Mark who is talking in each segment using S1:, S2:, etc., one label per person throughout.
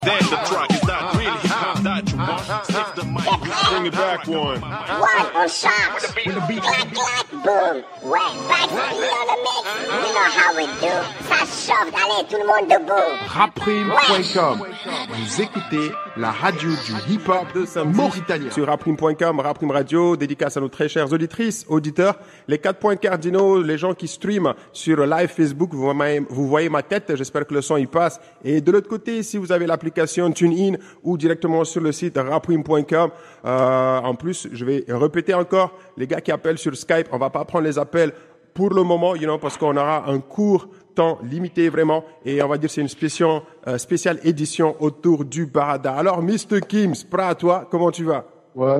S1: Then the track is not really hip hop that you want. Take the mic, bring it back one.
S2: One on shots. Clack, clack, boom. Ouais, back on the mix. You know how we do. Ça chauffe. Allez, tout le monde debout.
S3: Rapprime.com. Vous écoutez la radio du hip-hop de Mauritanien.
S4: Sur rapprime.com, Rapprime Radio, dédicace à nos très chères auditrices, auditeurs. Les 4 points cardinaux, les gens qui streament sur live Facebook, vous voyez ma tête, j'espère que le son y passe. Et de l'autre côté, si vous avez l'application TuneIn ou directement sur le site rapprime.com, en plus, je vais répéter encore, les gars qui appellent sur Skype, on va pas prendre les appels pour le moment, parce qu'on aura un court temps limité vraiment, et on va dire c'est une spéciale édition autour du Barada. Alors, Mr. Kims, prêt à toi, comment tu vas?
S5: Ouais,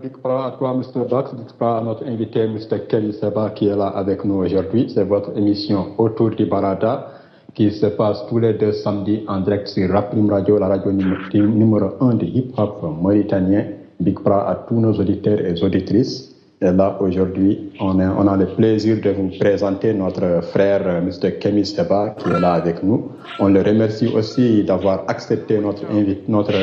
S5: big bra à toi, Mr. Box, big bra à notre invité, Mr. Kelly Seba, qui est là avec nous aujourd'hui. C'est votre émission autour du Barada, qui se passe tous les 2 samedis en direct sur Rapprime Radio, la radio numéro 1 du hip-hop mauritanien. Big bra à tous nos auditeurs et auditrices. Et là, aujourd'hui, on a le plaisir de vous présenter notre frère, Mr. Kemi Seba, qui est là avec nous. On le remercie aussi d'avoir accepté notre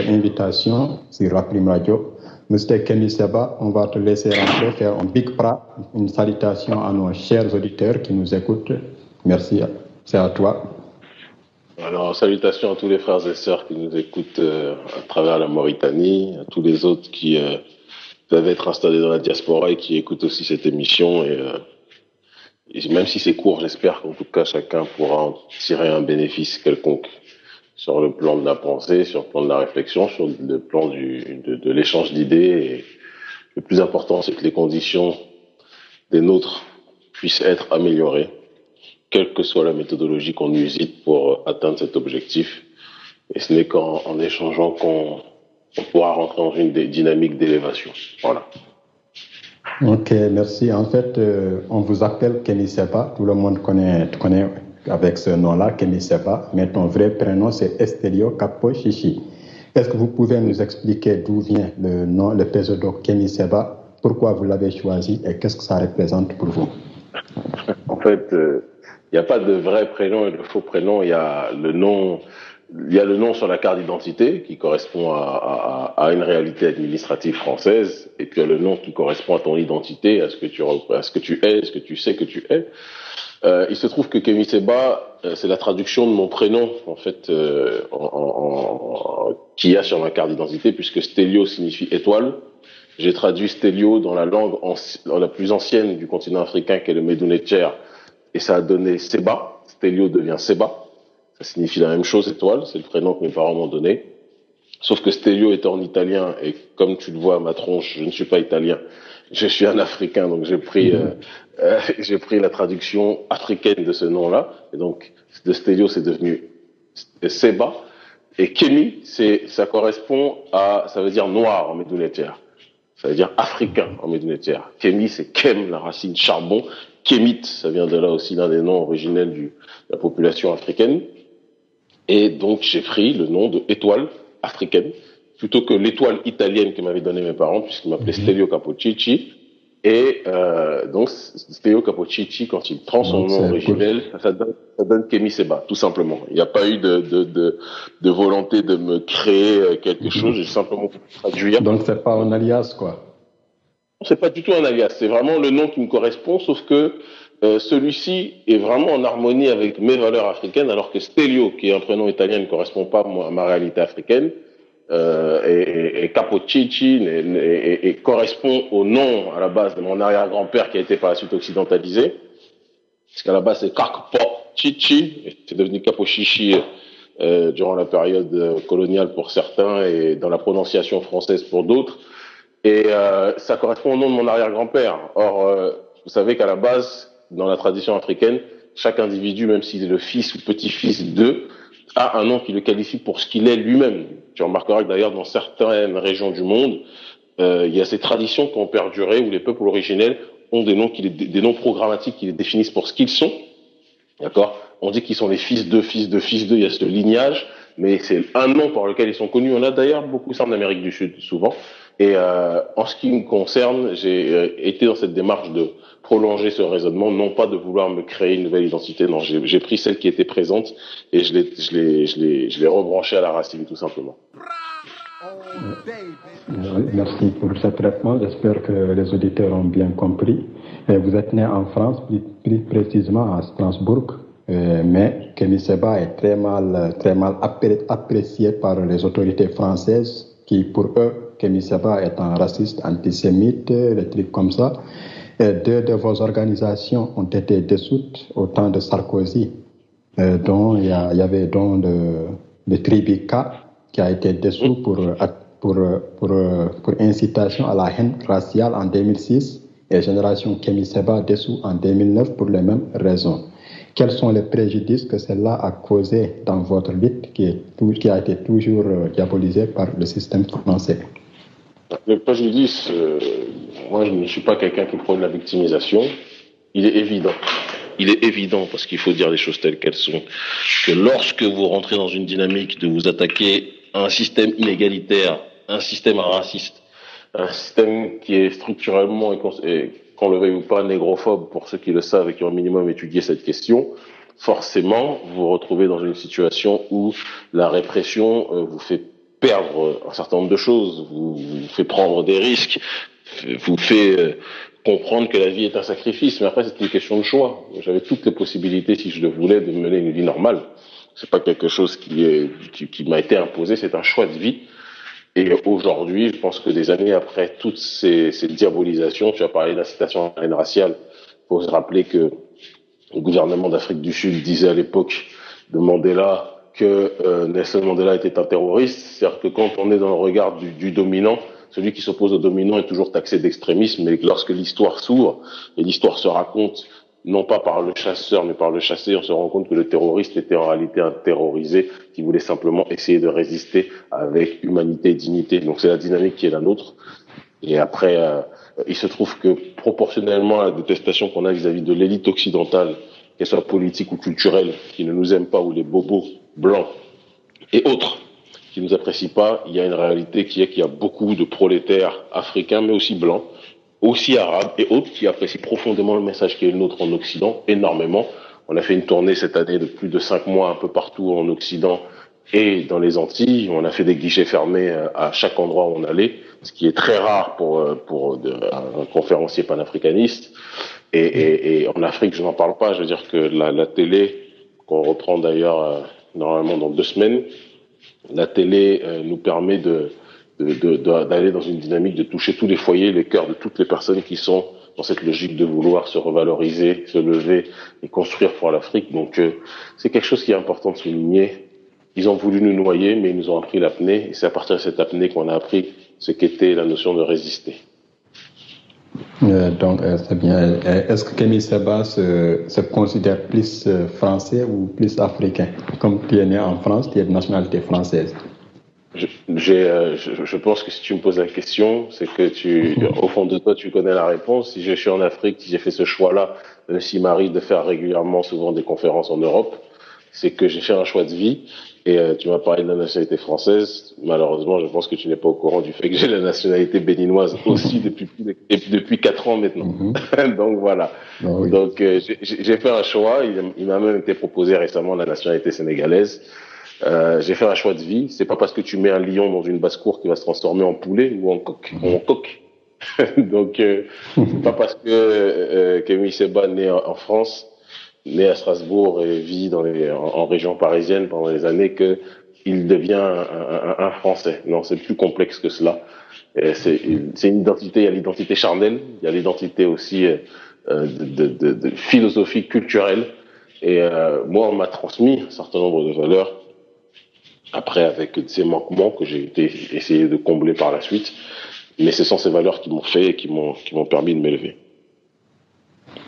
S5: invitation sur Rapprime Radio. Mr. Kemi Seba, on va te laisser rentrer, faire un big pra, une salutation à nos chers auditeurs qui nous écoutent. Merci, c'est à toi.
S6: Alors, salutations à tous les frères et sœurs qui nous écoutent à travers la Mauritanie, à tous les autres qui peuvent être installés dans la diaspora et qui écoutent aussi cette émission. Et même si c'est court, j'espère qu'en tout cas, chacun pourra en tirer un bénéfice quelconque sur le plan de la pensée, sur le plan de la réflexion, sur le plan de l'échange d'idées. Et le plus important, c'est que les conditions des nôtres puissent être améliorées, quelle que soit la méthodologie qu'on usite pour atteindre cet objectif. Et ce n'est qu'en échangeant qu'on pourra rentrer dans une dynamique d'élévation. Voilà.
S5: Ok, merci. En fait, on vous appelle Kemi Seba. Tout le monde connaît avec ce nom-là, Kemi Seba. Mais ton vrai prénom, c'est Estelio Capo Chichi. Est-ce que vous pouvez nous expliquer d'où vient le nom, le pseudo Kemi Seba? Pourquoi vous l'avez choisi et qu'est-ce que ça représente pour vous?
S6: En fait, il n'y a pas de vrai prénom et de faux prénom. Il y a le nom sur la carte d'identité qui correspond à une réalité administrative française, et puis il y a le nom qui correspond à ton identité, à ce que tu es, ce que tu sais que tu es. Il se trouve que Kemi Seba, c'est la traduction de mon prénom, en fait, qu'il y a sur ma carte d'identité, puisque Stelio signifie étoile. J'ai traduit Stelio dans la langue la plus ancienne du continent africain, qui est le Medunetjer, et ça a donné Seba. Stelio devient Seba. Ça signifie la même chose, étoile. C'est le prénom que mes parents m'ont donné. Sauf que Stelio est en italien, et comme tu le vois à ma tronche, je ne suis pas italien. Je suis un Africain, donc j'ai pris la traduction africaine de ce nom-là. Et donc, de Stelio, c'est devenu Seba. Et Kemi, ça veut dire noir en Medunetjer. Ça veut dire africain en Medunetjer. Kemi, c'est Kem, la racine charbon. Kémite, ça vient de là aussi, l'un des noms originels de la population africaine. Et donc, j'ai pris le nom de étoile africaine, plutôt que l'étoile italienne que m'avaient donné mes parents, puisqu'ils m'appelaient Stelio Capocicci. Et donc, Stelio Capocicci, quand il prend son nom originel, ça donne Kemi Seba, tout simplement. Il n'y a pas eu de volonté de me créer quelque chose, j'ai simplement traduire.
S5: Donc, c'est pas un alias, quoi.
S6: C'est pas du tout un alias, c'est vraiment le nom qui me correspond, sauf que celui-ci est vraiment en harmonie avec mes valeurs africaines, alors que Stelio, qui est un prénom italien, ne correspond pas à ma réalité africaine, et Capocicci et correspond au nom à la base de mon arrière-grand-père qui a été par la suite occidentalisé, parce qu'à la base c'est Capocicci, et c'est devenu Capocicci durant la période coloniale pour certains et dans la prononciation française pour d'autres. Et ça correspond au nom de mon arrière-grand-père. Or, vous savez qu'à la base, dans la tradition africaine, chaque individu, même s'il est le fils ou petit-fils d'eux, a un nom qui le qualifie pour ce qu'il est lui-même. Tu remarqueras que d'ailleurs, dans certaines régions du monde, il y a ces traditions qui ont perduré, où les peuples originels ont des noms programmatiques qui les définissent pour ce qu'ils sont. D'accord? On dit qu'ils sont les fils d'eux, il y a ce lignage, mais c'est un nom par lequel ils sont connus. On a d'ailleurs beaucoup ça en Amérique du Sud, souvent. Et en ce qui me concerne, j'ai été dans cette démarche de prolonger ce raisonnement, non pas de vouloir me créer une nouvelle identité, non, j'ai pris celle qui était présente et je l'ai rebranchée à la racine, tout simplement.
S5: Merci pour ce traitement. J'espère que les auditeurs ont bien compris. Vous êtes né en France, plus précisément à Strasbourg, mais Kémy Séba est très mal apprécié par les autorités françaises qui, pour eux, Kémy Séba est un raciste, antisémite, des trucs comme ça. Et 2 de vos organisations ont été dissoutes au temps de Sarkozy, dont il y avait donc le Tribica qui a été dissous pour incitation à la haine raciale en 2006 et Génération Kémy Séba dissous en 2009 pour les mêmes raisons. Quels sont les préjudices que cela a causé dans votre lutte qui a été toujours diabolisée par le système français?
S6: Le préjudice, moi je ne suis pas quelqu'un qui prône la victimisation. Il est évident parce qu'il faut dire les choses telles qu'elles sont, que lorsque vous rentrez dans une dynamique de vous attaquer à un système inégalitaire, un système raciste, un système qui est structurellement, et qu'on le veuille ou pas, négrophobe pour ceux qui le savent et qui ont au minimum étudié cette question, forcément vous vous retrouvez dans une situation où la répression vous fait perdre un certain nombre de choses, vous fait prendre des risques, vous fait comprendre que la vie est un sacrifice. Mais après, c'est une question de choix. J'avais toutes les possibilités, si je le voulais, de mener une vie normale. C'est pas quelque chose qui m'a été imposé, c'est un choix de vie. Et aujourd'hui, je pense que des années après toutes ces diabolisations, tu as parlé d'incitation à la haine raciale, il faut se rappeler que le gouvernement d'Afrique du Sud disait à l'époque de Mandela que Nelson Mandela était un terroriste. C'est-à-dire que quand on est dans le regard du dominant, celui qui s'oppose au dominant est toujours taxé d'extrémisme, mais lorsque l'histoire s'ouvre et l'histoire se raconte, non pas par le chasseur, mais par le chassé, on se rend compte que le terroriste était en réalité un terrorisé qui voulait simplement essayer de résister avec humanité et dignité. Donc c'est la dynamique qui est la nôtre. Et après, il se trouve que proportionnellement à la détestation qu'on a vis-à-vis de l'élite occidentale, qu'elle soit politique ou culturelle, qui ne nous aime pas, ou les bobos blancs et autres qui ne nous apprécient pas, il y a une réalité qui est qu'il y a beaucoup de prolétaires africains, mais aussi blancs, aussi arabes et autres, qui apprécient profondément le message qui est le nôtre en Occident, énormément. On a fait une tournée cette année de plus de 5 mois un peu partout en Occident et dans les Antilles. On a fait des guichets fermés à chaque endroit où on allait, ce qui est très rare pour un conférencier panafricaniste. Et en Afrique, je n'en parle pas. Je veux dire que la télé, qu'on reprend d'ailleurs normalement dans 2 semaines, la télé nous permet d'aller dans une dynamique de toucher tous les foyers, les cœurs de toutes les personnes qui sont dans cette logique de vouloir se revaloriser, se lever et construire pour l'Afrique. Donc c'est quelque chose qui est important de souligner. Ils ont voulu nous noyer, mais ils nous ont appris l'apnée, et c'est à partir de cette apnée qu'on a appris ce qu'était la notion de résister.
S5: Donc c'est bien. Est-ce que Kémy Séba se considère plus français ou plus africain? Comme tu es né en France, tu es de nationalité française.
S6: Je pense que si tu me poses la question, c'est que au fond de toi, tu connais la réponse. Si je suis en Afrique, si j'ai fait ce choix-là, s'il m'arrive de faire régulièrement, souvent des conférences en Europe, c'est que j'ai fait un choix de vie. Et tu m'as parlé de la nationalité française. Malheureusement, je pense que tu n'es pas au courant du fait que j'ai la nationalité béninoise aussi depuis 4 ans maintenant. Mm-hmm. Donc voilà. Oh, oui. Donc j'ai fait un choix. Il m'a même été proposé récemment la nationalité sénégalaise. J'ai fait un choix de vie. C'est pas parce que tu mets un lion dans une basse-cour qu'il va se transformer en poulet ou en coq. Ou en coq. Donc c'est pas parce que Kémy Séba né en France, né à Strasbourg et vit en région parisienne pendant des années que il devient un Français. Non, c'est plus complexe que cela. C'est une identité. Il y a l'identité charnelle, il y a l'identité aussi de philosophie culturelle. Et moi, on m'a transmis un certain nombre de valeurs. Après, avec ces manquements que j'ai essayé de combler par la suite, mais ce sont ces valeurs qui m'ont fait et qui m'ont permis de m'élever.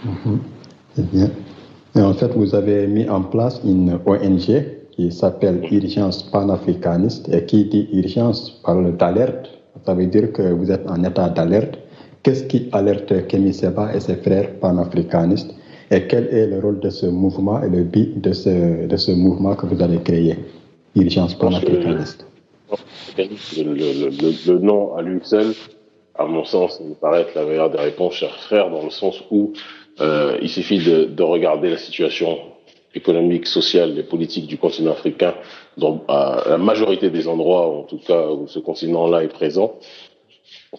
S5: Mm-hmm. C'est bien. Et en fait, vous avez mis en place une ONG qui s'appelle Urgence panafricaniste. Et qui dit urgence parle d'alerte. Ça veut dire que vous êtes en état d'alerte. Qu'est-ce qui alerte Kémy Séba et ses frères panafricanistes? Et quel est le rôle de ce mouvement et le but de ce mouvement que vous avez créé, Urgence panafricaniste?
S6: Le nom à lui seul, à mon sens, me paraît être la meilleure des réponses, cher frère, dans le sens où il suffit de regarder la situation économique, sociale et politique du continent africain, dans la majorité des endroits, en tout cas où ce continent-là est présent,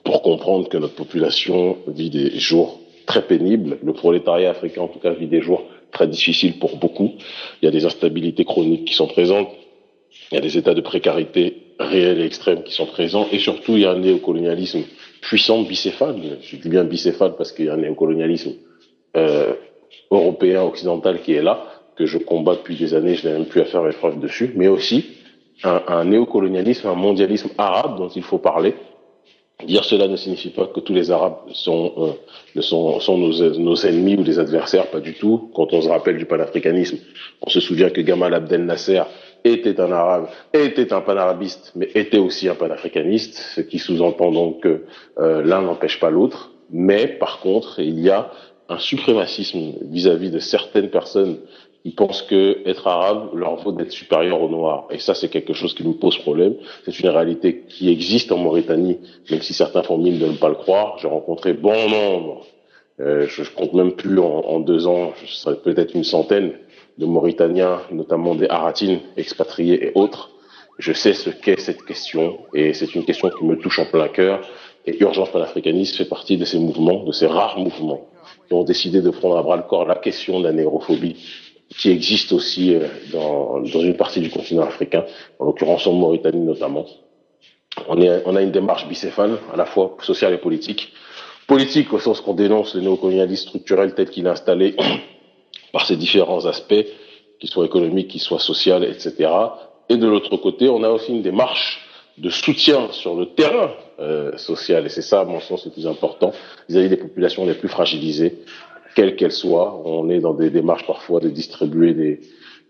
S6: pour comprendre que notre population vit des jours très pénibles. Le prolétariat africain, en tout cas, vit des jours très difficiles pour beaucoup. Il y a des instabilités chroniques qui sont présentes. Il y a des états de précarité réels et extrêmes qui sont présents. Et surtout, il y a un néocolonialisme puissant, bicéphale. Je dis bien bicéphale parce qu'il y a un néocolonialisme européen, occidental qui est là, que je combats depuis des années. Je n'ai même plus à faire mes preuves dessus. Mais aussi un néocolonialisme, un mondialisme arabe dont il faut parler. Dire cela ne signifie pas que tous les Arabes sont nos ennemis ou des adversaires, pas du tout. Quand on se rappelle du panafricanisme, on se souvient que Gamal Abdel Nasser était un arabe, était un panarabiste, mais était aussi un panafricaniste, ce qui sous-entend donc que l'un n'empêche pas l'autre. Mais par contre, il y a un suprémacisme vis-à-vis de certaines personnes qui pensent que être arabe leur vaut d'être supérieur aux noirs. Et ça, c'est quelque chose qui nous pose problème. C'est une réalité qui existe en Mauritanie, même si certains font mine de ne pas le croire. J'ai rencontré bon nombre, je compte même plus en 2 ans, ce serait peut-être une centaine de Mauritaniens, notamment des Haratines, expatriés et autres. Je sais ce qu'est cette question, et c'est une question qui me touche en plein cœur. Et Urgence panafricaniste fait partie de ces mouvements, de ces rares mouvements, qui ont décidé de prendre à bras le corps la question de la négrophobie, qui existe aussi dans une partie du continent africain, en l'occurrence en Mauritanie notamment. On a une démarche bicéphale, à la fois sociale et politique. Politique au sens qu'on dénonce le néocolonialisme structurel tel qu'il est installé par ses différents aspects, qu'ils soient économiques, qu'ils soient sociaux, etc. Et de l'autre côté, on a aussi une démarche de soutien sur le terrain social. Et c'est ça, à mon sens, le plus important, vis-à-vis des populations les plus fragilisées, quelles qu'elles soient. On est dans des démarches parfois de distribuer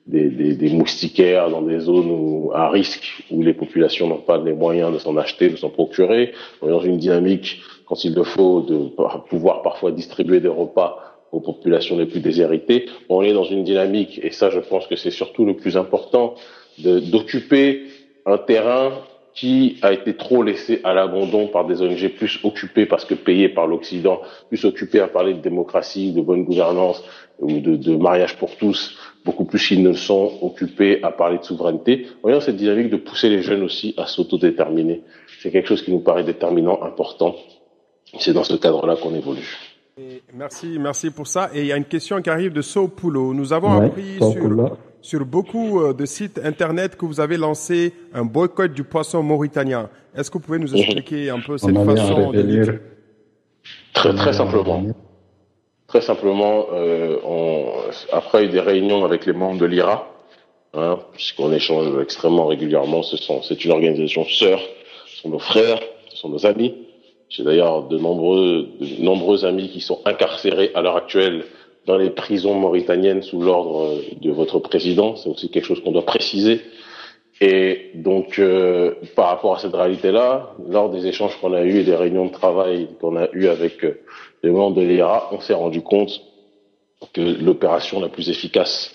S6: des moustiquaires dans des zones à risque où les populations n'ont pas les moyens de s'en acheter, de s'en procurer. On est dans une dynamique, quand il le faut, de pouvoir parfois distribuer des repas aux populations les plus déshéritées. On est dans une dynamique, et ça je pense que c'est surtout le plus important, d'occuper un terrain qui a été trop laissé à l'abandon par des ONG plus occupées parce que payées par l'Occident, plus occupées à parler de démocratie, de bonne gouvernance ou de mariage pour tous, beaucoup plus qu'ils ne sont occupés à parler de souveraineté. Voyons cette dynamique de pousser les jeunes aussi à s'autodéterminer. C'est quelque chose qui nous paraît déterminant, important. C'est dans ce cadre-là qu'on évolue.
S4: Et merci pour ça. Et il y a une question qui arrive de Sopulo. Nous avons appris sur beaucoup de sites internet que vous avez lancé un boycott du poisson mauritanien. Est-ce que vous pouvez nous expliquer un peu cette façon de lire?
S6: Très simplement. Très simplement, après des réunions avec les membres de l'IRA, puisqu'on échange extrêmement régulièrement, c'est une organisation sœur, ce sont nos frères, ce sont nos amis. J'ai d'ailleurs de nombreux amis qui sont incarcérés à l'heure actuelle dans les prisons mauritaniennes sous l'ordre de votre président. C'est aussi quelque chose qu'on doit préciser. Et donc, par rapport à cette réalité-là, lors des échanges qu'on a eus et des réunions de travail qu'on a eues avec les membres de l'IRA, on s'est rendu compte que l'opération la plus efficace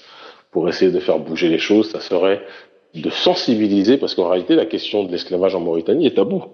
S6: pour essayer de faire bouger les choses, ça serait de sensibiliser, parce qu'en réalité, la question de l'esclavage en Mauritanie est taboue.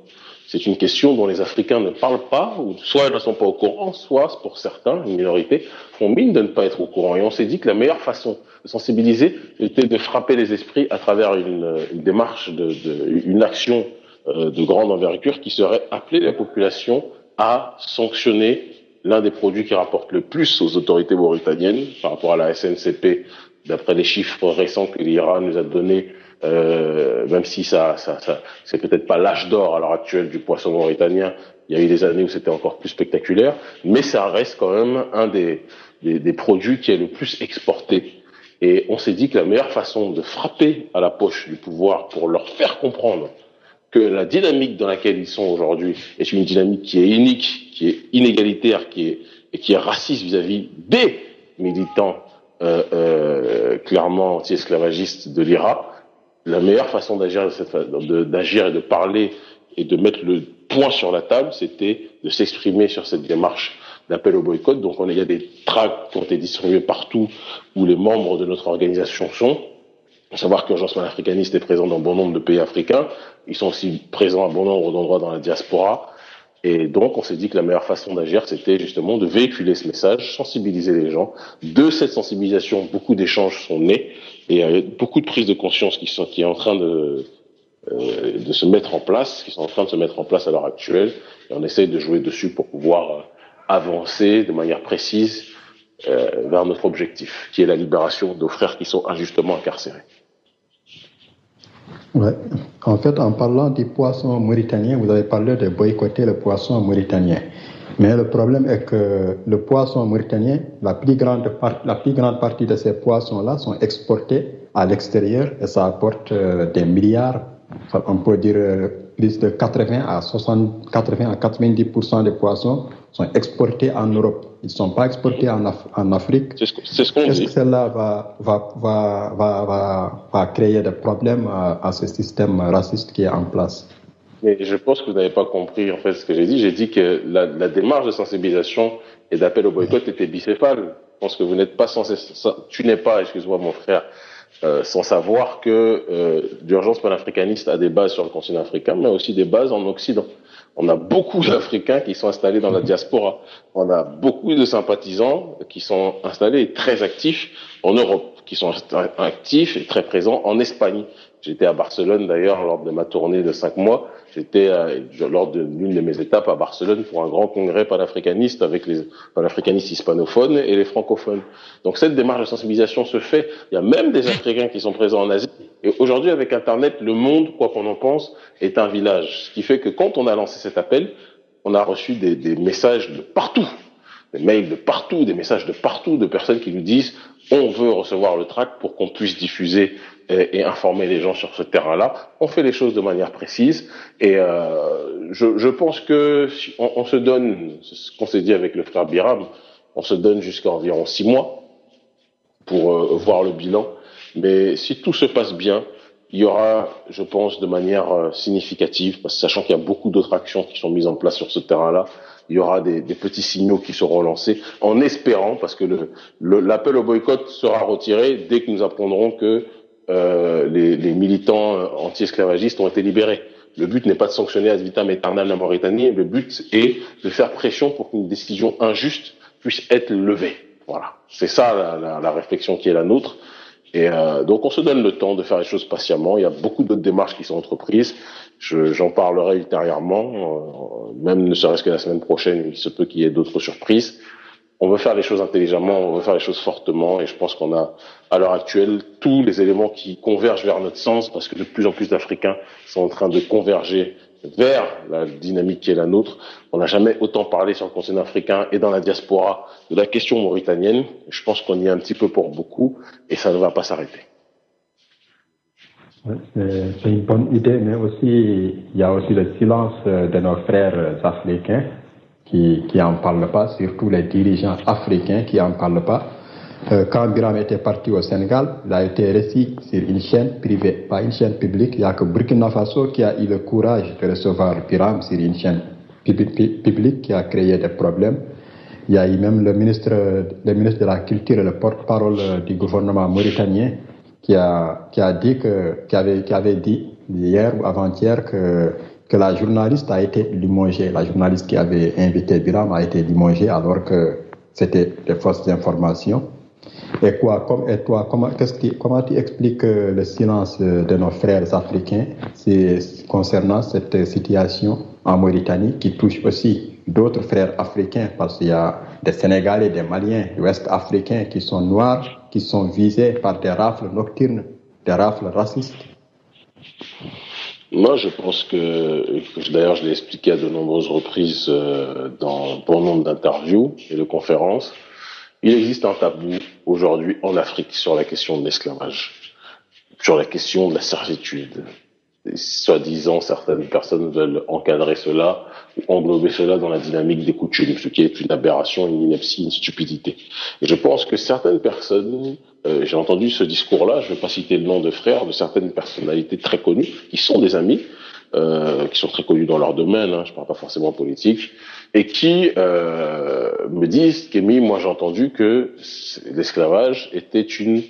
S6: C'est une question dont les Africains ne parlent pas, ou soit ils ne sont pas au courant, soit, pour certains, une minorité, font mine de ne pas être au courant. Et on s'est dit que la meilleure façon de sensibiliser était de frapper les esprits à travers une démarche, une action de grande envergure qui serait appeler la population à sanctionner l'un des produits qui rapporte le plus aux autorités mauritaniennes par rapport à la SNCP, d'après les chiffres récents que l'IRA nous a donnés. Même si c'est peut-être pas l'âge d'or à l'heure actuelle du poisson mauritanien, il y a eu des années où c'était encore plus spectaculaire, mais ça reste quand même un des produits qui est le plus exporté. Et on s'est dit que la meilleure façon de frapper à la poche du pouvoir pour leur faire comprendre que la dynamique dans laquelle ils sont aujourd'hui est une dynamique qui est inique, qui est inégalitaire, et qui est raciste vis-à-vis des militants clairement anti-esclavagistes de l'IRA. La meilleure façon d'agir et de parler et de mettre le point sur la table, c'était de s'exprimer sur cette démarche d'appel au boycott. Donc il y a des tracts qui ont été distribués partout où les membres de notre organisation sont. Il faut savoir qu'Urgence panafricaniste est présent dans bon nombre de pays africains. Ils sont aussi présents à bon nombre d'endroits dans la diaspora. Et donc, on s'est dit que la meilleure façon d'agir, c'était justement de véhiculer ce message, sensibiliser les gens. De cette sensibilisation, beaucoup d'échanges sont nés et beaucoup de prise de conscience qui est en train de se mettre en place, qui sont en train de se mettre en place à l'heure actuelle. Et on essaye de jouer dessus pour pouvoir avancer de manière précise vers notre objectif, qui est la libération de nos frères qui sont injustement incarcérés.
S5: Ouais. En fait, en parlant du poisson mauritanien, vous avez parlé de boycotter le poisson mauritanien. Mais le problème est que le poisson mauritanien, la plus grande partie de ces poissons-là sont exportés à l'extérieur et ça apporte des milliards. On peut dire plus de 80 à 90% des poissons sont exportés en Europe. Ils ne sont pas exportés en Afrique.
S6: C'est ce qu'on dit.
S5: Est-ce que cela va créer des problèmes à ce système raciste qui est en place?
S6: Mais je pense que vous n'avez pas compris en fait ce que j'ai dit. J'ai dit que la démarche de sensibilisation et d'appel au boycott était bicéphale. Je pense que vous n'êtes pas excuse-moi mon frère, sans savoir que l'urgence panafricaniste a des bases sur le continent africain, mais aussi des bases en Occident. On a beaucoup d'Africains qui sont installés dans la diaspora. On a beaucoup de sympathisants qui sont installés et très actifs en Europe, qui sont actifs et très présents en Espagne. J'étais à Barcelone d'ailleurs lors de ma tournée de 5 mois. J'étais lors de l'une de mes étapes à Barcelone pour un grand congrès panafricaniste avec les panafricanistes hispanophones et les francophones. Donc cette démarche de sensibilisation se fait. Il y a même des Africains qui sont présents en Asie. Et aujourd'hui, avec Internet, le monde, quoi qu'on en pense, est un village. Ce qui fait que quand on a lancé cet appel, on a reçu des messages de partout, des mails de partout, des messages de partout, de personnes qui nous disent « on veut recevoir le tract pour qu'on puisse diffuser et informer les gens sur ce terrain-là ». On fait les choses de manière précise et je pense que si on se donne, ce qu'on s'est dit avec le frère Biram, on se donne jusqu'à environ 6 mois pour voir le bilan. Mais si tout se passe bien, il y aura, je pense, de manière significative, parce que sachant qu'il y a beaucoup d'autres actions qui sont mises en place sur ce terrain-là, il y aura des petits signaux qui seront lancés, en espérant, parce que l'appel au boycott sera retiré dès que nous apprendrons que les militants anti-esclavagistes ont été libérés. Le but n'est pas de sanctionner ad vitam aeternam la Mauritanie, le but est de faire pression pour qu'une décision injuste puisse être levée. Voilà, c'est ça la réflexion qui est la nôtre. Et donc on se donne le temps de faire les choses patiemment. Il y a beaucoup d'autres démarches qui sont entreprises. J'en parlerai ultérieurement, même ne serait-ce que la semaine prochaine, il se peut qu'il y ait d'autres surprises. On veut faire les choses intelligemment, on veut faire les choses fortement, et je pense qu'on a, à l'heure actuelle, tous les éléments qui convergent vers notre sens, parce que de plus en plus d'Africains sont en train de converger vers la dynamique qui est la nôtre. On n'a jamais autant parlé sur le continent africain et dans la diaspora de la question mauritanienne. Je pense qu'on y est un petit peu pour beaucoup, et ça ne va pas s'arrêter.
S5: C'est une bonne idée, mais aussi, il y a aussi le silence de nos frères africains qui en parlent pas, surtout les dirigeants africains qui en parlent pas. Quand Biram était parti au Sénégal, il a été reçu sur une chaîne privée, pas une chaîne publique. Il n'y a que Burkina Faso qui a eu le courage de recevoir Biram sur une chaîne publique qui a créé des problèmes. Il y a eu même le ministre de la Culture et le porte-parole du gouvernement mauritanien qui avait dit hier ou avant-hier que la journaliste a été limogée. La journaliste qui avait invité Biram a été limogée alors que c'était des fausses informations. Et comment tu expliques le silence de nos frères africains concernant cette situation en Mauritanie qui touche aussi d'autres frères africains, parce qu'il y a des Sénégalais, des Maliens, des Ouest-Africains qui sont noirs, qui sont visés par des rafles nocturnes, des rafles racistes?
S6: Moi, je pense que d'ailleurs, je l'ai expliqué à de nombreuses reprises dans bon nombre d'interviews et de conférences. Il existe un tabou aujourd'hui en Afrique sur la question de l'esclavage, sur la question de la servitude. Soi-disant, certaines personnes veulent encadrer cela ou englober cela dans la dynamique des coutumes, ce qui est une aberration, une ineptie, une stupidité. Et je pense que certaines personnes, j'ai entendu ce discours-là, je ne vais pas citer le nom de frères, de certaines personnalités très connues, qui sont des amis, qui sont très connus dans leur domaine, je ne parle pas forcément politique, et qui me disent qu'Émi, moi j'ai entendu que l'esclavage était une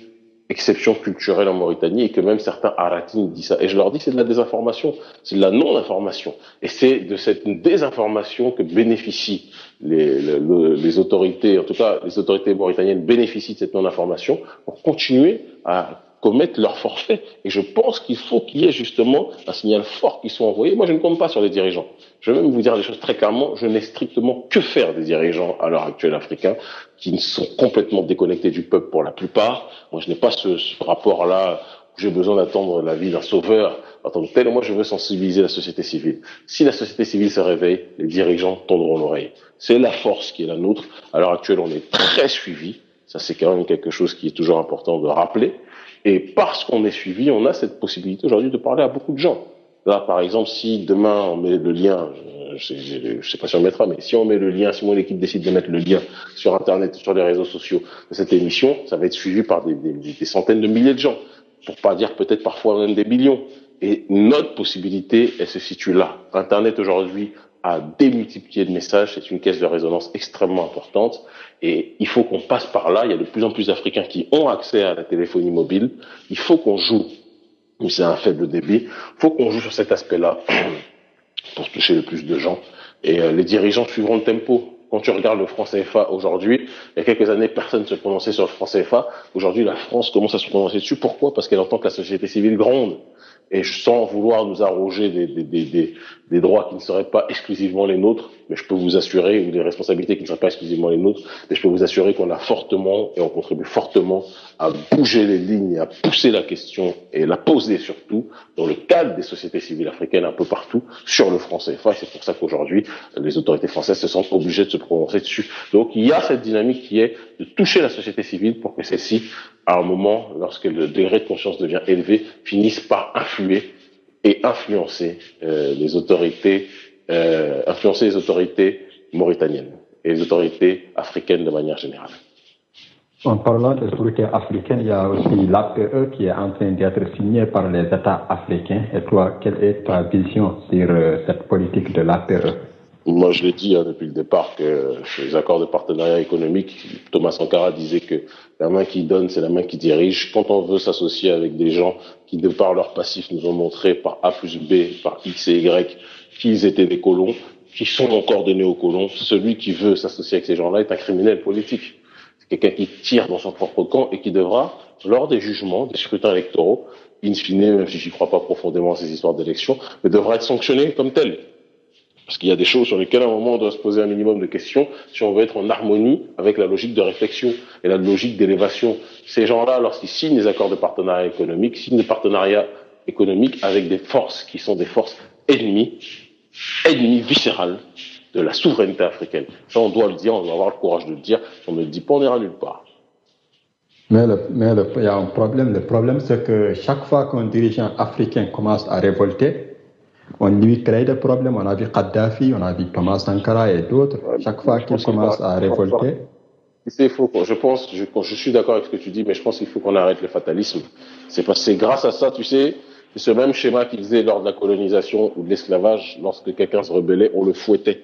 S6: exception culturelle en Mauritanie et que même certains Aratines disent ça. Et je leur dis c'est de la désinformation, c'est de la non-information. Et c'est de cette désinformation que bénéficient les autorités, en tout cas les autorités mauritaniennes bénéficient de cette non-information pour continuer à commettent leur forfait. Et je pense qu'il faut qu'il y ait justement un signal fort qui soit envoyé. Moi, je ne compte pas sur les dirigeants. Je vais même vous dire les choses très clairement. Je n'ai strictement que faire des dirigeants à l'heure actuelle africains qui sont complètement déconnectés du peuple pour la plupart. Moi, je n'ai pas ce rapport-là où j'ai besoin d'attendre la vie d'un sauveur en tant que tel. Moi, je veux sensibiliser la société civile. Si la société civile se réveille, les dirigeants tendront l'oreille. C'est la force qui est la nôtre. À l'heure actuelle, on est très suivi. Ça, c'est quand même quelque chose qui est toujours important de rappeler. Et parce qu'on est suivi, on a cette possibilité aujourd'hui de parler à beaucoup de gens. Là, par exemple, si demain on met le lien, je sais pas si on le mettra, mais si on met le lien, si mon équipe décide de mettre le lien sur Internet, sur les réseaux sociaux de cette émission, ça va être suivi par des centaines de milliers de gens, pour pas dire peut-être parfois même des millions. Et notre possibilité, elle se situe là. Internet aujourd'hui a démultiplié de messages, c'est une caisse de résonance extrêmement importante. Et il faut qu'on passe par là. Il y a de plus en plus d'Africains qui ont accès à la téléphonie mobile. Il faut qu'on joue, c'est un faible débit, il faut qu'on joue sur cet aspect-là pour toucher le plus de gens. Et les dirigeants suivront le tempo. Quand tu regardes le franc CFA aujourd'hui, il y a quelques années, personne ne se prononçait sur le franc CFA. Aujourd'hui, la France commence à se prononcer dessus. Pourquoi? Parce qu'elle entend que la société civile gronde. Et sans vouloir nous arroger des droits qui ne seraient pas exclusivement les nôtres, mais je peux vous assurer, ou des responsabilités qui ne seraient pas exclusivement les nôtres, mais je peux vous assurer qu'on a fortement, et on contribue fortement à bouger les lignes, à pousser la question, et la poser surtout, dans le cadre des sociétés civiles africaines un peu partout, sur le franc CFA, et c'est pour ça qu'aujourd'hui, les autorités françaises se sentent obligées de se prononcer dessus. Donc, il y a cette dynamique qui est de toucher la société civile pour que celle-ci, à un moment, lorsque le degré de conscience devient élevé, finisse par influer et influencer les autorités mauritaniennes et les autorités africaines de manière générale.
S5: En parlant des autorités africaines, il y a aussi l'APE qui est en train d'être signé par les États africains. Et toi, quelle est ta vision sur cette politique de l'APE?
S6: Moi, je l'ai dit depuis le départ que les accords de partenariat économique, Thomas Sankara disait que la main qui donne, c'est la main qui dirige. Quand on veut s'associer avec des gens qui, de par leur passif, nous ont montré par A plus B, par X et Y, qu'ils étaient des colons, qui sont encore des néocolons, celui qui veut s'associer avec ces gens-là est un criminel politique. C'est quelqu'un qui tire dans son propre camp et qui devra, lors des jugements, des scrutins électoraux, in fine, même si j'y crois pas profondément à ces histoires d'élections, mais devra être sanctionné comme tel. Parce qu'il y a des choses sur lesquelles, à un moment, on doit se poser un minimum de questions si on veut être en harmonie avec la logique de réflexion et la logique d'élévation. Ces gens-là, lorsqu'ils signent des accords de partenariat économique, signent des partenariats économiques avec des forces qui sont des forces ennemies viscérales de la souveraineté africaine. Ça, on doit le dire, on doit avoir le courage de le dire. Si on ne le dit pas, on n'ira nulle part.
S5: Mais il y a un problème. Le problème, c'est que chaque fois qu'un dirigeant africain commence à révolter, on lui crée des problèmes. On a vu Kadhafi, on a vu Thomas Sankara et d'autres. Chaque fois qu'il commence à révolter.
S6: C'est faux. Je suis d'accord avec ce que tu dis, mais je pense qu'il faut qu'on arrête le fatalisme. C'est parce que c'est grâce à ça, tu sais, c'est ce même schéma qu'ils faisaient lors de la colonisation ou de l'esclavage. Lorsque quelqu'un se rebellait, on le fouettait.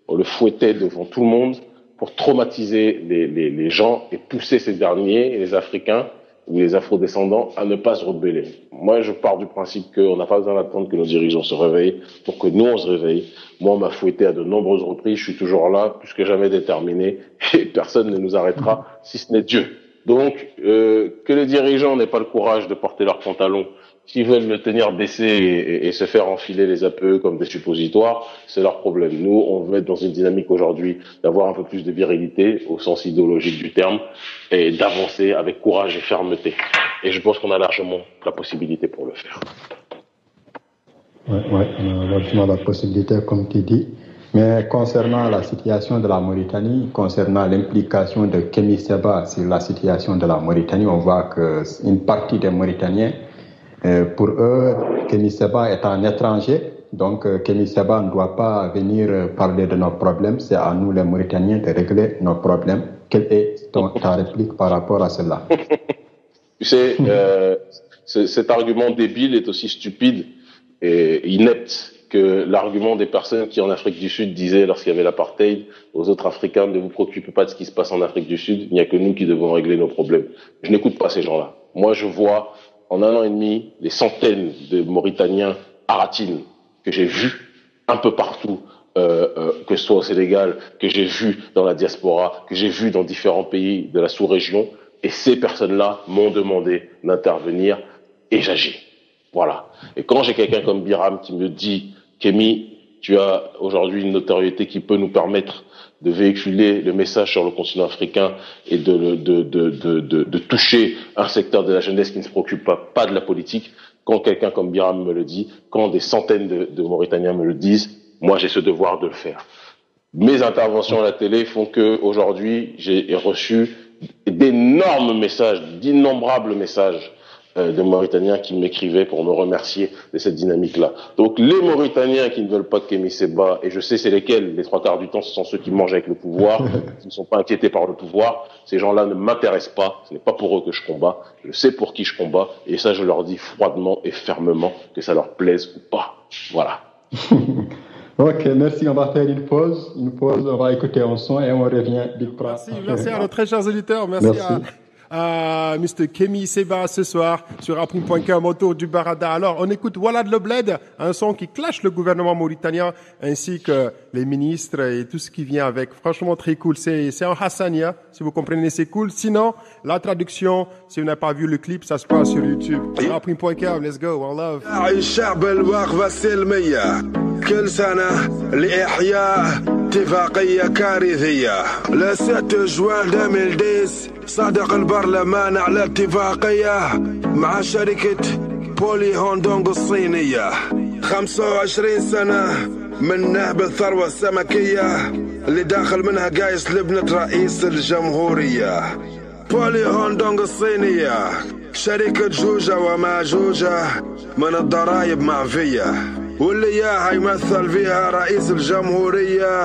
S6: On le fouettait devant tout le monde pour traumatiser les gens et pousser ces derniers, les Africains ou les Afro-descendants, à ne pas se rebeller. Moi, je pars du principe qu'on n'a pas besoin d'attendre que nos dirigeants se réveillent pour que nous, on se réveille. Moi, on m'a fouetté à de nombreuses reprises. Je suis toujours là, plus que jamais déterminé. Et personne ne nous arrêtera, si ce n'est Dieu. Donc, que les dirigeants n'aient pas le courage de porter leurs pantalons, s'ils veulent le tenir baissé et se faire enfiler les APE comme des suppositoires, c'est leur problème. Nous, on veut être dans une dynamique aujourd'hui d'avoir un peu plus de virilité au sens idéologique du terme et d'avancer avec courage et fermeté. Et je pense qu'on a largement la possibilité pour le faire.
S5: Oui, on a largement la possibilité, comme tu dis. Mais concernant la situation de la Mauritanie, concernant l'implication de Kémy Séba sur la situation de la Mauritanie, on voit qu'une partie des Mauritaniens, pour eux, Kémy Séba est un étranger, donc Kémy Séba ne doit pas venir parler de nos problèmes, c'est à nous les Mauritaniens de régler nos problèmes. Quelle est ta réplique par rapport à cela?
S6: Tu sais, cet argument débile est aussi stupide et inepte que l'argument des personnes qui en Afrique du Sud disaient lorsqu'il y avait l'apartheid aux autres Africains, ne vous préoccupez pas de ce qui se passe en Afrique du Sud, il n'y a que nous qui devons régler nos problèmes. Je n'écoute pas ces gens-là. Moi, je vois en 1 an et demi des centaines de Mauritaniens aratines que j'ai vus un peu partout, que ce soit au Sénégal, que j'ai vu dans la diaspora, que j'ai vu dans différents pays de la sous-région. Et ces personnes-là m'ont demandé d'intervenir et j'agis. Voilà. Et quand j'ai quelqu'un comme Biram qui me dit « Kémy, tu as aujourd'hui une notoriété qui peut nous permettre de véhiculer le message sur le continent africain et de toucher un secteur de la jeunesse qui ne se préoccupe pas de la politique », quand quelqu'un comme Biram me le dit, quand des centaines de Mauritaniens me le disent, moi j'ai ce devoir de le faire. Mes interventions à la télé font que aujourd'hui j'ai reçu d'énormes messages, d'innombrables messages de Mauritaniens qui m'écrivaient pour me remercier de cette dynamique-là. Donc les Mauritaniens qui ne veulent pas que Kémy Séba, et je sais c'est lesquels, les 3/4 du temps, ce sont ceux qui mangent avec le pouvoir, qui ne sont pas inquiétés par le pouvoir, ces gens-là ne m'intéressent pas, ce n'est pas pour eux que je combats, je sais pour qui je combats, et ça je leur dis froidement et fermement, que ça leur plaise ou pas. Voilà.
S5: Ok, merci. On va faire une pause, on va écouter un son et on revient.
S4: Merci à nos très chers auditeurs. Merci. À Mr. Kémy Séba ce soir sur April.com autour du Barada. Alors, on écoute Walad le Bled, un son qui clash le gouvernement mauritanien ainsi que les ministres et tout ce qui vient avec. Franchement, très cool. C'est en Hassania, si vous comprenez, c'est cool. Sinon, la traduction, si vous n'avez pas vu le clip, ça se passe sur YouTube. April.com, let's go, one love.
S7: كل سنة لإحياء اتفاقية كارثية ل 6 جوان 2010 صادق البرلمان على اتفاقية مع شركة بولي هوندونغ الصينية 25 سنة من نهب الثروة السمكية اللي داخل منها قايس لبنة رئيس الجمهورية بولي هوندونغ الصينية شركة جوجة وما جوجة من الضرائب معفية واللي اياها يمثل فيها رئيس الجمهورية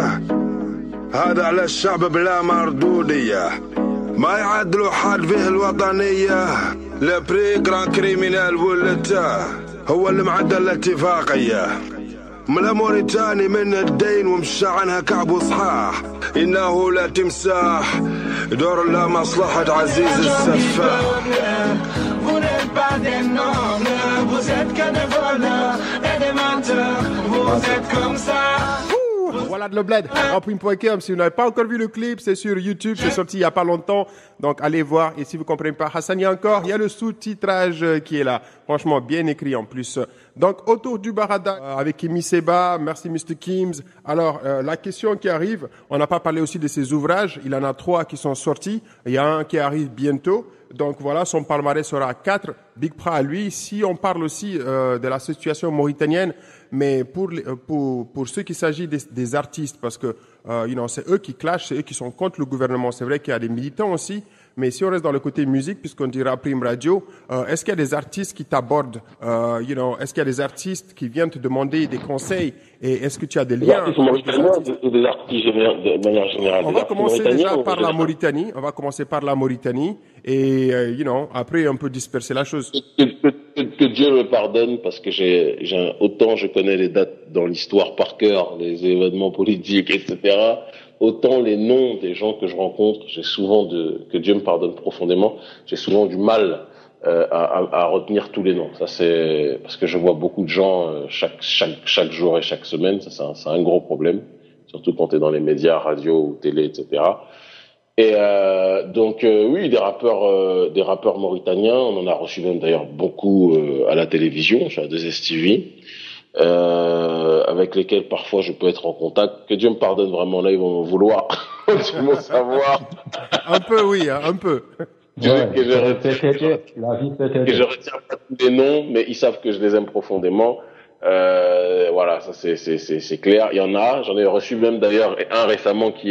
S7: هذا على الشعب بلا مردودية ما يعدلوا حد فيه الوطنية لبري جران كريمينال ولتا هو اللي معدل الاتفاقية من موريتاني من الدين ومشى عنها كعب وصحاح إنه لا تمساح دور لا مصلحة عزيز السفاح Vous n'êtes pas des nobles, vous êtes que des voleurs et des menteurs, vous êtes comme ça.
S4: Voilà de le bled, April.com. Si vous n'avez pas encore vu le clip, c'est sur YouTube, c'est sorti il n'y a pas longtemps. Donc allez voir. Et si vous ne comprenez pas Hassania encore, il y a le sous-titrage qui est là. Franchement, bien écrit en plus. Donc autour du Barada, avec Kémy Séba, merci Mr. Kims. Alors la question qui arrive, on n'a pas parlé aussi de ses ouvrages. Il en a 3 qui sont sortis. Il y a un qui arrive bientôt. Donc voilà, son palmarès sera 4. Big Pra à lui. Si on parle aussi de la situation mauritanienne, mais pour ceux qui s'agit des artistes, parce que c'est eux qui clashent, c'est eux qui sont contre le gouvernement. C'est vrai qu'il y a des militants aussi, mais si on reste dans le côté musique, puisqu'on dira Prime Radio, est-ce qu'il y a des artistes qui t'abordent, est-ce qu'il y a des artistes qui viennent te demander des conseils, et est-ce que tu as des liens
S6: avec des artistes de manière générale?
S4: On va commencer déjà par la Mauritanie. On va commencer par la Mauritanie et après on peut disperser la chose.
S6: Que Dieu me pardonne parce que autant je connais les dates dans l'histoire par cœur, les événements politiques, etc. Autant les noms des gens que je rencontre, que Dieu me pardonne profondément, j'ai souvent du mal à retenir tous les noms. Ça c'est parce que je vois beaucoup de gens chaque jour et chaque semaine. Ça c'est un gros problème, surtout quand tu es dans les médias, radio ou télé, etc. Et donc oui, des rappeurs mauritaniens, on en a reçu même d'ailleurs beaucoup à la télévision, sur la 2STV, avec lesquels parfois je peux être en contact. Que Dieu me pardonne vraiment, là ils vont me vouloir, ils vont savoir.
S4: Un peu oui, un peu.
S6: Que je retiens pas tous les noms, mais ils savent que je les aime profondément. Voilà, ça c'est clair. Il y en a, j'en ai reçu même d'ailleurs un récemment avec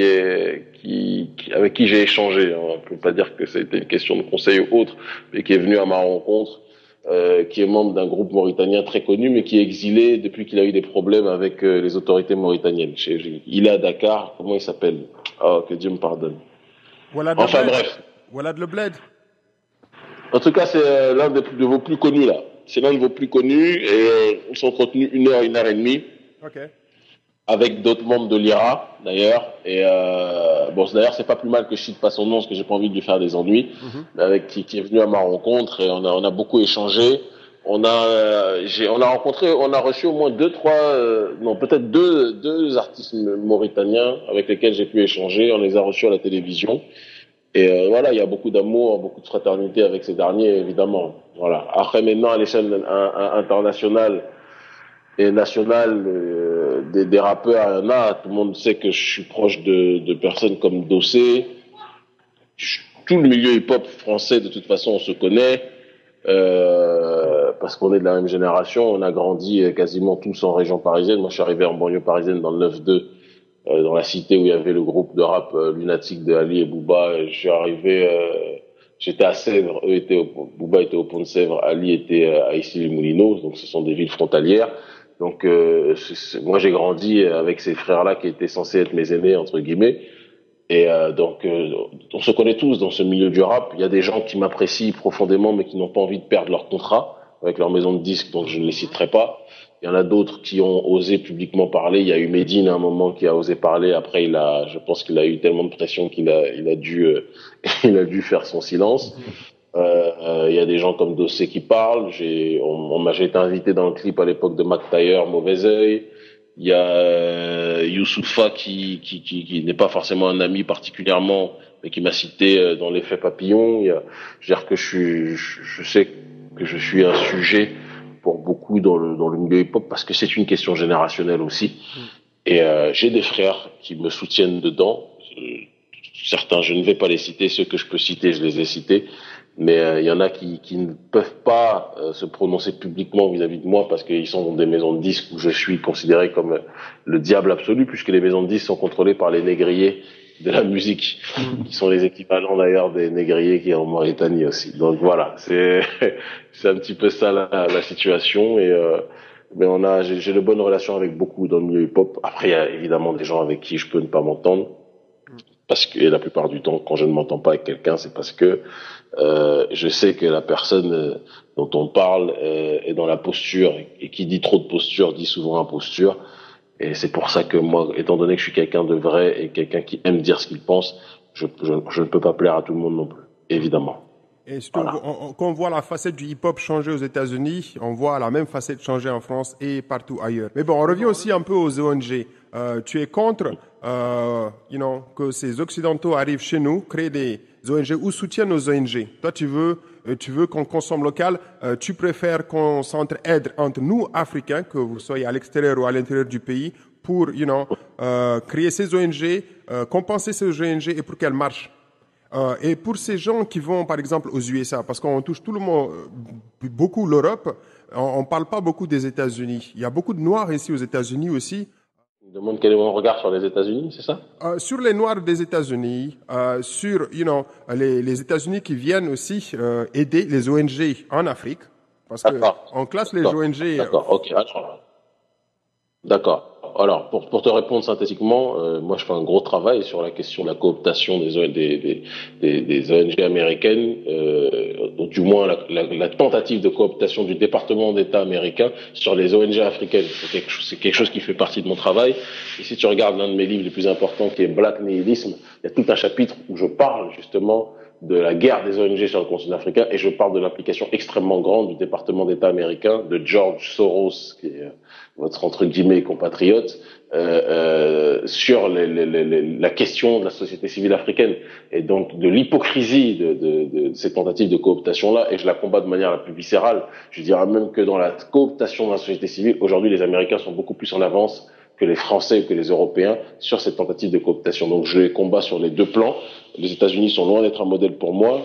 S6: qui j'ai échangé. On ne peut pas dire que c'était une question de conseil ou autre, mais qui est venu à ma rencontre, qui est membre d'un groupe mauritanien très connu, mais qui est exilé depuis qu'il a eu des problèmes avec les autorités mauritaniennes. Il est à Dakar. Comment il s'appelle? Oh, que Dieu me pardonne. Enfin bref.
S4: Voilà de le bled.
S6: En tout cas, c'est l'un de vos plus connus là. C'est l'un de vos plus connus et on s'est entretenu 1 heure et demie.
S4: Ok.
S6: avec d'autres membres de l'IRA d'ailleurs. Et bon, d'ailleurs, c'est pas plus mal que je cite pas son nom parce que j'ai pas envie de lui faire des ennuis. Mais avec qui est venu à ma rencontre et on a beaucoup échangé. On a reçu au moins peut-être deux artistes mauritaniens avec lesquels j'ai pu échanger. On les a reçus à la télévision. Et voilà, il y a beaucoup d'amour, beaucoup de fraternité avec ces derniers, évidemment. Voilà. Après, maintenant, à l'échelle internationale et nationale, des rappeurs, il y en a. Tout le monde sait que je suis proche de personnes comme Dossé. Tout le milieu hip-hop français, de toute façon, on se connaît. Parce qu'on est de la même génération, on a grandi quasiment tous en région parisienne. Moi, je suis arrivé en banlieue parisienne dans le 9-2, dans la cité où il y avait le groupe de rap lunatique de Ali et Booba. Je suis arrivé, j'étais à Sèvres, Booba était au Pont de Sèvres, Ali était à Issy-les-Moulineaux, donc ce sont des villes frontalières. Donc moi, j'ai grandi avec ces frères-là qui étaient censés être mes aînés entre guillemets. Et donc, on se connaît tous dans ce milieu du rap. Il y a des gens qui m'apprécient profondément, mais qui n'ont pas envie de perdre leur contrat avec leur maison de disques, donc je ne les citerai pas. Il y en a d'autres qui ont osé publiquement parler. Il y a eu Medine à un moment qui a osé parler. Après, je pense qu'il a eu tellement de pression qu'il a dû faire son silence. Il y a des gens comme Dossé qui parlent. J'ai été invité dans le clip à l'époque de Mac Taylor, Mauvais Oeil. Il y a Youssoufa qui n'est pas forcément un ami particulièrement, mais qui m'a cité dans l'effet papillon. Je veux dire que je sais que je suis un sujet pour beaucoup dans le milieu hip-hop parce que c'est une question générationnelle aussi. Et j'ai des frères qui me soutiennent dedans. Certains, je ne vais pas les citer. Ceux que je peux citer, je les ai cités. Mais il y en a qui ne peuvent pas se prononcer publiquement vis-à-vis de moi parce qu'ils sont dans des maisons de disques où je suis considéré comme le diable absolu, puisque les maisons de disques sont contrôlées par les négriers de la musique, qui sont les équivalents d'ailleurs des négriers qui est en Mauritanie aussi. Donc voilà, c'est un petit peu ça la situation. Et mais j'ai de bonnes relations avec beaucoup dans le milieu hip-hop. Après, il y a évidemment des gens avec qui je peux ne pas m'entendre. Parce que et la plupart du temps, quand je ne m'entends pas avec quelqu'un, c'est parce que je sais que la personne dont on parle est dans la posture, et qui dit trop de posture dit souvent imposture. Et c'est pour ça que moi, étant donné que je suis quelqu'un de vrai et quelqu'un qui aime dire ce qu'il pense, je ne peux pas plaire à tout le monde non plus, évidemment.
S4: Et surtout, voilà. Quand on voit la facette du hip-hop changer aux États-Unis, on voit la même facette changer en France et partout ailleurs. Mais bon, on revient aussi un peu aux ONG. Tu es contre que ces Occidentaux arrivent chez nous, créent des ONG ou soutiennent nos ONG. Toi, tu veux qu'on consomme local. Tu préfères qu'on s'entraide entre nous, Africains, que vous soyez à l'extérieur ou à l'intérieur du pays, pour créer ces ONG, compenser ces ONG et pour qu'elles marchent. Et pour ces gens qui vont, par exemple, aux USA, parce qu'on touche tout le monde, beaucoup l'Europe, on parle pas beaucoup des États-Unis. Il y a beaucoup de Noirs ici aux États-Unis aussi.
S6: Je me demande quel est mon regard sur les États-Unis, c'est ça?
S4: Sur les Noirs des États-Unis, sur les États-Unis qui viennent aussi aider les ONG en Afrique, parce que on classe les ONG.
S6: D'accord, ok. D'accord. Alors, pour te répondre synthétiquement, moi je fais un gros travail sur la question de la cooptation des ONG américaines, du moins la tentative de cooptation du département d'État américain sur les ONG africaines. C'est quelque chose qui fait partie de mon travail. Et si tu regardes l'un de mes livres les plus importants qui est Black Nihilism, il y a tout un chapitre où je parle justement de la guerre des ONG sur le continent africain et je parle de l'implication extrêmement grande du département d'État américain, de George Soros, qui est votre entre guillemets compatriote, sur la question de la société civile africaine et donc de l'hypocrisie de ces tentatives de cooptation-là, et je la combats de manière la plus viscérale. Je dirais même que dans la cooptation de la société civile, aujourd'hui les Américains sont beaucoup plus en avance que les Français ou que les Européens sur cette tentative de cooptation. Donc je les combats sur les deux plans. Les États-Unis sont loin d'être un modèle pour moi.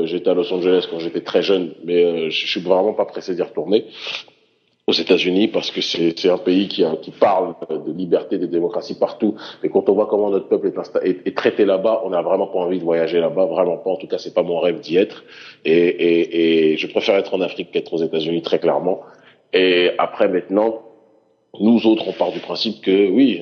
S6: J'étais à Los Angeles quand j'étais très jeune, mais je suis vraiment pas pressé d'y retourner aux États-Unis parce que c'est un pays qui parle de liberté, de démocratie partout. Mais quand on voit comment notre peuple est traité là-bas, on n'a vraiment pas envie de voyager là-bas, vraiment pas. En tout cas, c'est pas mon rêve d'y être. Et je préfère être en Afrique qu'être aux États-Unis, très clairement. Et après, maintenant, nous autres, on part du principe que oui,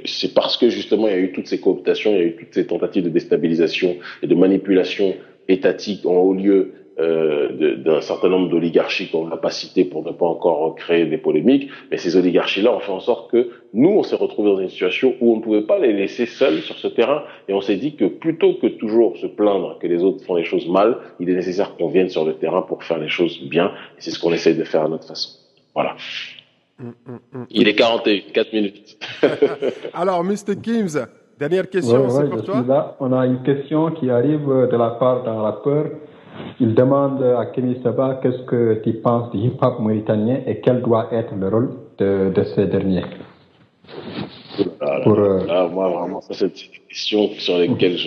S6: c'est parce que justement il y a eu toutes ces cooptations, il y a eu toutes ces tentatives de déstabilisation et de manipulation étatique en haut lieu d'un certain nombre d'oligarchies qu'on ne va pas citer pour ne pas encore créer des polémiques, mais ces oligarchies-là ont fait en sorte que nous, on s'est retrouvés dans une situation où on ne pouvait pas les laisser seuls sur ce terrain, et on s'est dit que plutôt que toujours se plaindre que les autres font les choses mal, il est nécessaire qu'on vienne sur le terrain pour faire les choses bien, et c'est ce qu'on essaye de faire à notre façon. Voilà. Il est 4 minutes.
S4: Alors, Mr. Gims, dernière question, c'est pour toi.
S5: Là. On a une question qui arrive de la part d'un rappeur. Il demande à Kémy Seba qu'est-ce que tu penses du hip-hop mauritanien et quel doit être le rôle de ces derniers.
S6: Moi, vraiment, ça, c'est une question sur laquelle,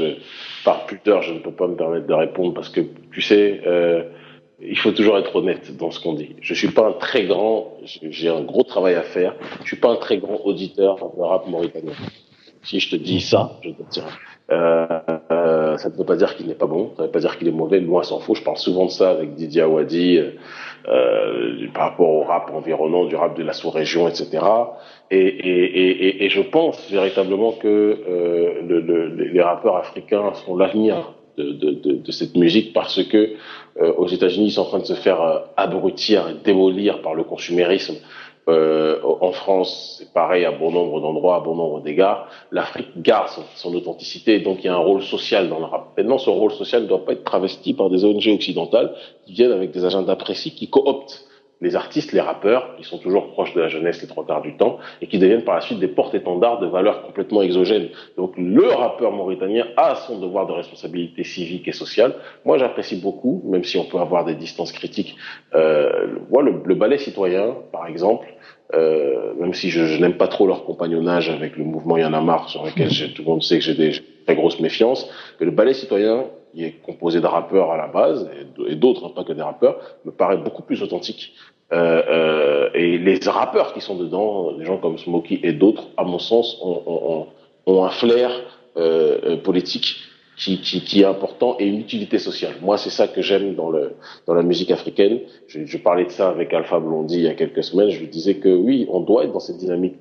S6: par pudeur, je ne peux pas me permettre de répondre parce que, tu sais, il faut toujours être honnête dans ce qu'on dit. Je suis pas un très grand, j'ai un gros travail à faire. Je suis pas un très grand auditeur de rap mauritanien. Si je te dis ça, je te dirai. Ça ne veut pas dire qu'il n'est pas bon, ça ne veut pas dire qu'il est mauvais, loin s'en faut. Je parle souvent de ça avec Didier Awadi par rapport au rap environnant, du rap de la sous-région, etc. Et je pense véritablement que les rappeurs africains sont l'avenir de cette musique parce que aux États-Unis, ils sont en train de se faire abrutir et démolir par le consumérisme. En France, c'est pareil à bon nombre d'endroits, à bon nombre d'égards. L'Afrique garde son authenticité, donc il y a un rôle social dans le rap. Maintenant, ce rôle social ne doit pas être travesti par des ONG occidentales qui viennent avec des agendas précis, qui cooptent les artistes, les rappeurs, qui sont toujours proches de la jeunesse les 3/4 du temps, et qui deviennent par la suite des porte-étendards de valeurs complètement exogènes. Donc le rappeur mauritanien a son devoir de responsabilité civique et sociale. Moi, j'apprécie beaucoup, même si on peut avoir des distances critiques. Moi, le ballet citoyen, par exemple, même si je n'aime pas trop leur compagnonnage avec le mouvement Y en a marre, sur lequel tout le monde sait que j'ai des très grosses méfiances, que le ballet citoyen, qui est composé de rappeurs à la base, et d'autres, pas que des rappeurs, me paraît beaucoup plus authentique. Et les rappeurs qui sont dedans, des gens comme Smokey et d'autres, à mon sens, ont un flair politique qui est important et une utilité sociale. Moi, c'est ça que j'aime dans la musique africaine. Je parlais de ça avec Alpha Blondy il y a quelques semaines. Je lui disais que oui, on doit être dans cette dynamique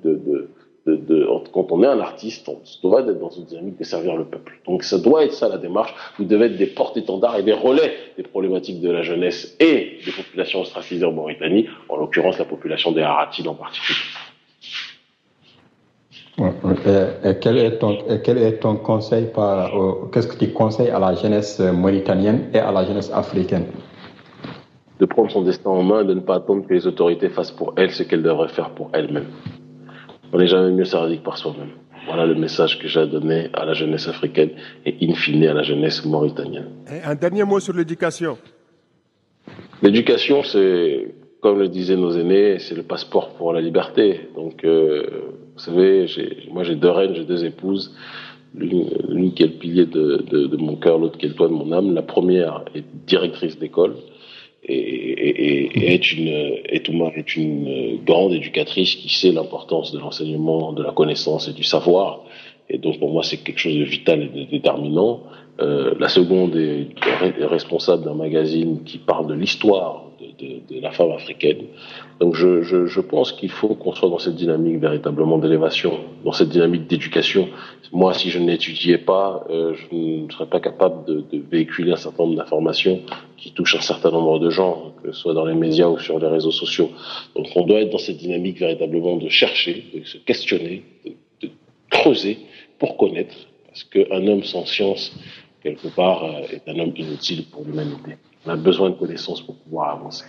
S6: quand on est un artiste, on doit être dans une dynamique de servir le peuple. Donc ça doit être ça la démarche. Vous devez être des porte-étendards et des relais des problématiques de la jeunesse et des populations ostracisées en Mauritanie, en l'occurrence la population des Haratides en particulier.
S5: Et quel est ton conseil qu'est-ce que tu conseilles à la jeunesse mauritanienne et à la jeunesse africaine?
S6: De prendre son destin en main et de ne pas attendre que les autorités fassent pour elle ce qu'elles devraient faire pour elles-mêmes. On n'est jamais mieux servi que par soi-même. Voilà le message que j'ai à donner à la jeunesse africaine et in fine à la jeunesse mauritanienne.
S4: Et un dernier mot sur l'éducation.
S6: L'éducation, c'est, comme le disaient nos aînés, c'est le passeport pour la liberté. Donc, vous savez, moi j'ai 2 reines, j'ai 2 épouses. L'une qui est le pilier de mon cœur, l'autre qui est le toit de mon âme. La première est directrice d'école. Et Touma est une grande éducatrice qui sait l'importance de l'enseignement, de la connaissance et du savoir. Et donc pour moi c'est quelque chose de vital et de déterminant. La seconde est responsable d'un magazine qui parle de l'histoire de la femme africaine. Donc je pense qu'il faut qu'on soit dans cette dynamique véritablement d'élévation, dans cette dynamique d'éducation. Moi, si je n'étudiais pas, je ne serais pas capable de véhiculer un certain nombre d'informations qui touchent un certain nombre de gens, que ce soit dans les médias ou sur les réseaux sociaux. Donc on doit être dans cette dynamique véritablement de chercher, de se questionner, de creuser pour connaître, parce qu'un homme sans science, quelque part, est un homme inutile pour l'humanité. On a besoin de connaissances pour pouvoir avancer.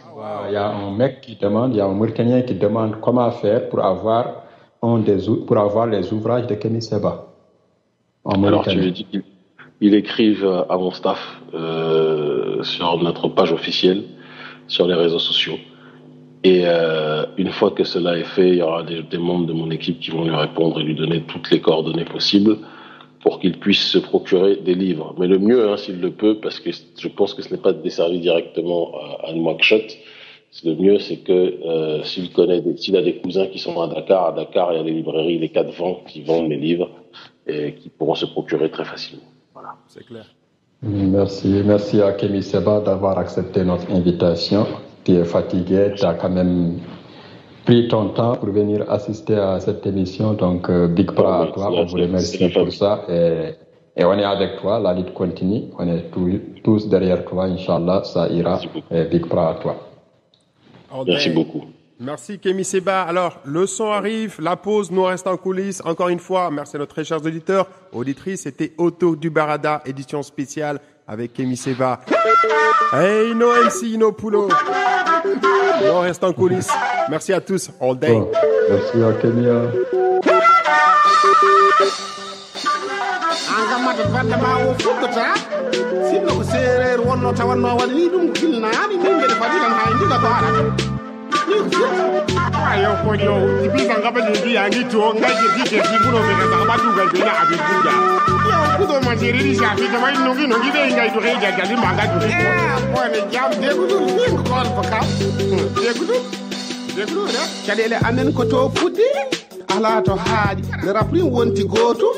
S5: Il y a un mec qui demande, il y a un Mauritanien qui demande comment faire pour avoir les ouvrages de Kémy Seba en Mauritanie.
S6: Alors tu lui dis qu'il écrive à mon staff sur notre page officielle, sur les réseaux sociaux. Et une fois que cela est fait, il y aura des membres de mon équipe qui vont lui répondre et lui donner toutes les coordonnées possibles pour qu'il puisse se procurer des livres. Mais le mieux, s'il le peut, parce que je pense que ce n'est pas desservi directement à Nouakchott, le mieux c'est que s'il a des cousins qui sont à Dakar, il y a des librairies, les 4 vents qui vendent les livres et qui pourront se procurer très facilement. Voilà.
S4: C'est clair.
S5: Merci à Kémy Seba d'avoir accepté notre invitation. Tu es fatigué, tu as quand même pris ton temps pour venir assister à cette émission, donc big bra à toi, on vous remercie pour ça et Et on est avec toi, la lutte continue, on est tous derrière toi, Inch'Allah, ça ira. Big Pra à toi.
S6: Merci beaucoup.
S4: Merci Kémy Seba. Alors, le son arrive, la pause nous reste en coulisses. Encore une fois, merci à nos très chers auditeurs, auditrices. C'était Autour du Barada, édition spéciale avec Kémy Seba. Hey, no MC, no Pulo. On reste en coulisses. Merci à tous. All day.
S5: Bon, merci à Kenya.
S8: Angamata badama o fuddata sinno ko serer wonno tawanno wadi ni dum kilnaani min be fadilan ha ndiga baara ayo ko yo ibisa ngabale ndi yangi to ngaje dike dibuno be ka ba dugal be na abi buja yo kudo ma jeri sha fi dama nongi nongi be ngai to reja gali manga to ko ne jam de gudu ni ko ko ka de gudu re cadele amen ko to fuddi ala to haaji ne raprin wonti goto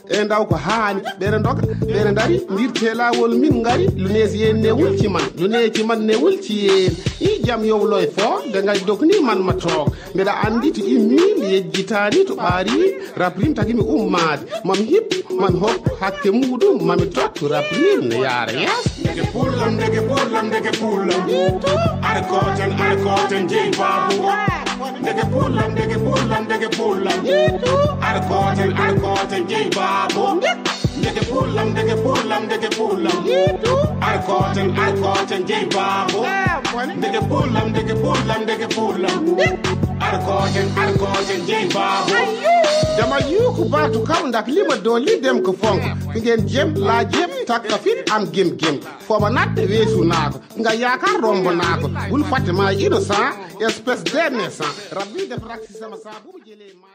S8: e ndaw ko haani ɓeɗe doga ɓeɗe dari dirte lawol min ngari lunesi yen ne wulci man luneji man ne wulci yen i jaam yowlo e fo nde gay dokni man ma toog mbeɗa andi to immi mi yejjitani to ɓaari raprim tagi mi ummade mami hip man hokko hakke muɗum mami tokku raprim ne yaara yes ndege pullam aɗa koten jeyi babu ndege pullam aɗa koten jeyi babu ndege pullam aɗa koten jeyi babu ndege pullam aɗa koten jeyi babu dama yuku batu kam dak lima do lidem ko fonko ngeen jem la jem takka fit am gem foma natte weesu naako nga yakar rombo naako bul fatte ma ido sa espèce de naissant rabbi de praxis sama sa bu jele ma